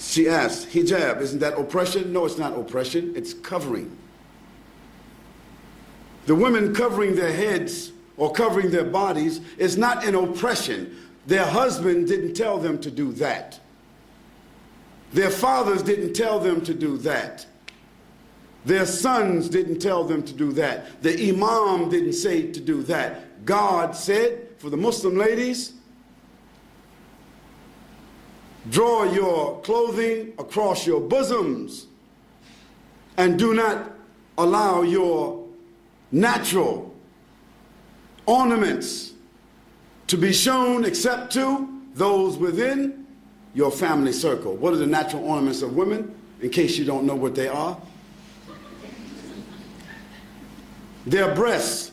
She asked, hijab, isn't that oppression? No, it's not oppression, it's covering. The women covering their heads or covering their bodies is not an oppression. Their husband didn't tell them to do that. Their fathers didn't tell them to do that. Their sons didn't tell them to do that. The imam didn't say to do that. God said, for the Muslim ladies, draw your clothing across your bosoms and do not allow your natural ornaments to be shown except to those within your family circle. What are the natural ornaments of women, in case you don't know what they are? Their breasts,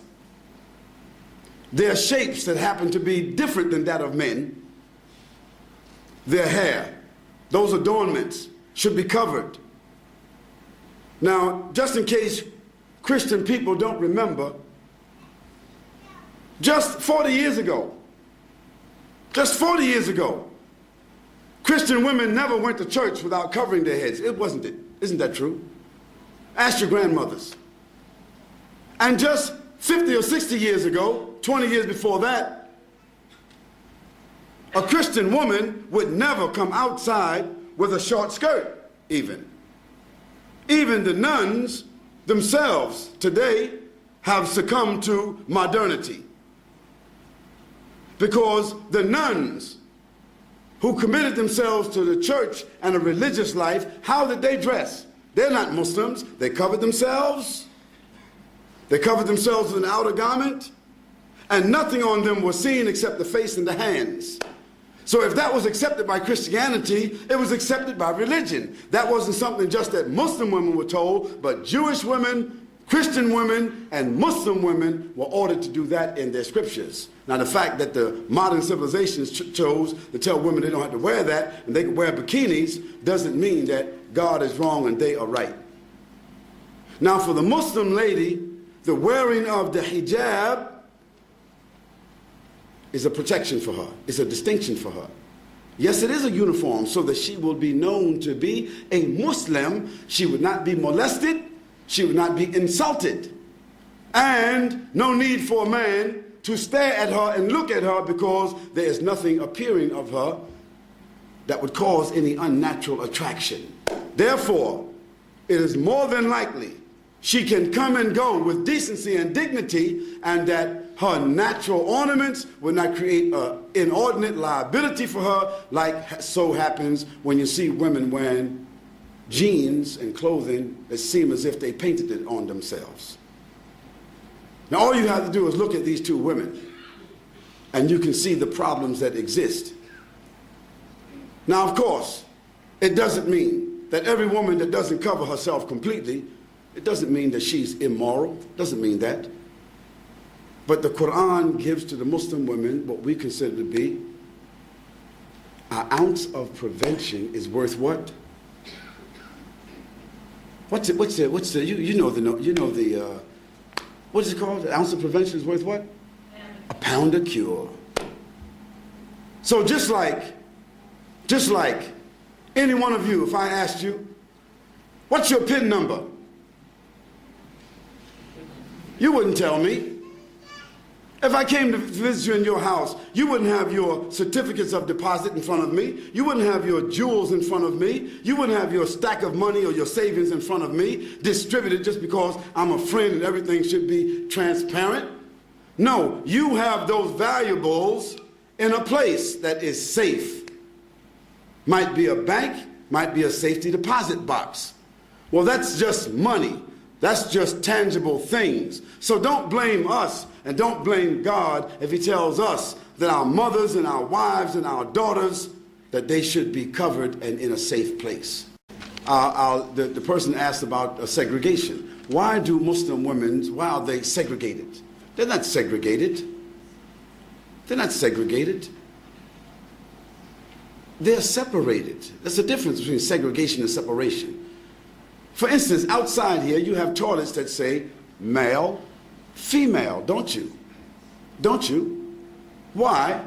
their shapes that happen to be different than that of men, their hair, those adornments should be covered. Now, just in case Christian people don't remember, just 40 years ago, Christian women never went to church without covering their heads. It wasn't it. Isn't that true? Ask your grandmothers. And just 50 or 60 years ago, 20 years before that, a Christian woman would never come outside with a short skirt, even. Even the nuns themselves today have succumbed to modernity. Because the nuns who committed themselves to the church and a religious life, how did they dress? They're not Muslims. They covered themselves. They covered themselves with an outer garment, and nothing on them was seen except the face and the hands. So if that was accepted by Christianity, it was accepted by religion. That wasn't something just that Muslim women were told, but Jewish women, Christian women, and Muslim women were ordered to do that in their scriptures. Now the fact that the modern civilizations chose to tell women they don't have to wear that and they can wear bikinis doesn't mean that God is wrong and they are right. Now for the Muslim lady, the wearing of the hijab is a protection for her. It's a distinction for her. Yes, it is a uniform so that she will be known to be a Muslim. She would not be molested. She would not be insulted. And no need for a man to stare at her and look at her because there is nothing appearing of her that would cause any unnatural attraction. Therefore, it is more than likely she can come and go with decency and dignity, and that her natural ornaments will not create an inordinate liability for her, like so happens when you see women wearing jeans and clothing that seem as if they painted it on themselves. Now all you have to do is look at these two women, and you can see the problems that exist. Now of course, it doesn't mean that every woman that doesn't cover herself completely, it doesn't mean that she's immoral. It doesn't mean that. But the Qur'an gives to the Muslim women what we consider to be an ounce of prevention is worth what? What is it called? An ounce of prevention is worth what? A pound of cure. So just like any one of you, if I asked you, what's your PIN number? You wouldn't tell me. If I came to visit you in your house, you wouldn't have your certificates of deposit in front of me. You wouldn't have your jewels in front of me. You wouldn't have your stack of money or your savings in front of me, distributed just because I'm a friend and everything should be transparent. No, you have those valuables in a place that is safe. Might be a bank, might be a safety deposit box. Well, that's just money. That's just tangible things. So don't blame us and don't blame God if he tells us that our mothers and our wives and our daughters, that they should be covered and in a safe place. The person asked about segregation. Why do Muslim women, why are they segregated? They're not segregated. They're not segregated. They're separated. There's a difference between segregation and separation. For instance, outside here, you have toilets that say male, female, don't you? Don't you? Why?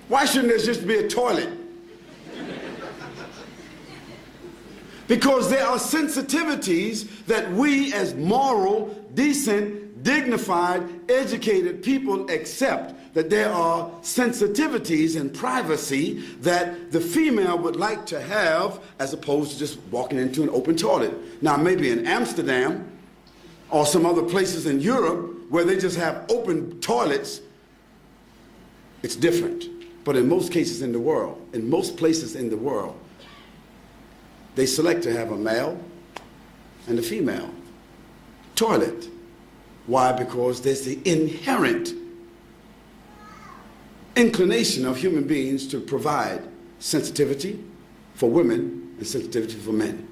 Why shouldn't there just be a toilet? Because there are sensitivities that we as moral, decent, dignified, educated people accept. That there are sensitivities and privacy that the female would like to have as opposed to just walking into an open toilet. Now maybe in Amsterdam or some other places in Europe where they just have open toilets, it's different. But in most cases in the world, in most places in the world, they select to have a male and a female toilet. Why? Because there's the inherent inclination of human beings to provide sensitivity for women and sensitivity for men.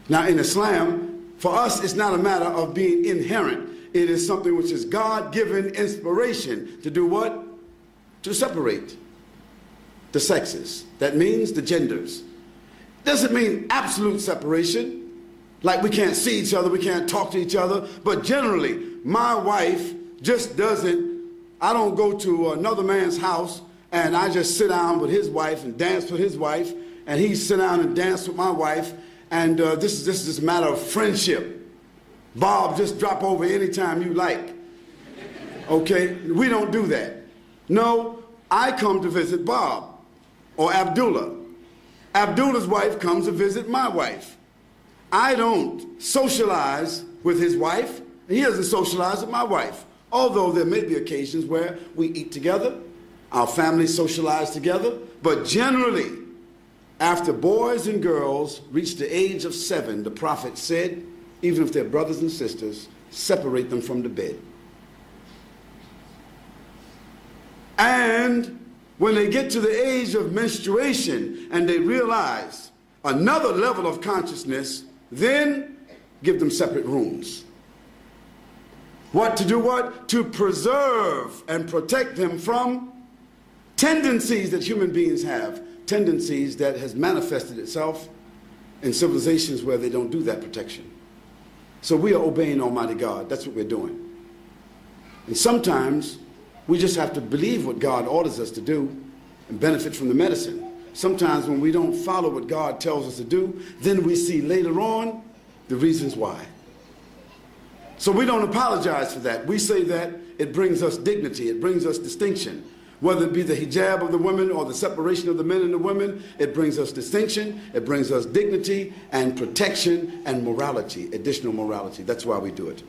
Now in Islam, for us, it's not a matter of being inherent. It is something which is God-given inspiration to do what? To separate the sexes. That means the genders. Doesn't mean absolute separation, like we can't see each other, we can't talk to each other, but generally, my wife just doesn't, I don't go to another man's house and I just sit down with his wife and dance with his wife, and he sit down and dance with my wife, and this is just a matter of friendship. Bob, just drop over anytime you like. Okay? We don't do that. No, I come to visit Bob or Abdullah. Abdullah's wife comes to visit my wife. I don't socialize with his wife, and he doesn't socialize with my wife. Although there may be occasions where we eat together, our families socialize together, but generally, after boys and girls reach the age of 7, the Prophet said, even if they're brothers and sisters, separate them from the bed. And when they get to the age of menstruation and they realize another level of consciousness, then give them separate rooms. What to do what? To preserve and protect them from tendencies that human beings have, tendencies that has manifested itself in civilizations where they don't do that protection. So we are obeying Almighty God. That's what we're doing. And sometimes we just have to believe what God orders us to do and benefit from the medicine. Sometimes when we don't follow what God tells us to do, then we see later on the reasons why. So we don't apologize for that. We say that it brings us dignity, it brings us distinction. Whether it be the hijab of the women or the separation of the men and the women, it brings us distinction, it brings us dignity and protection and morality, additional morality. That's why we do it.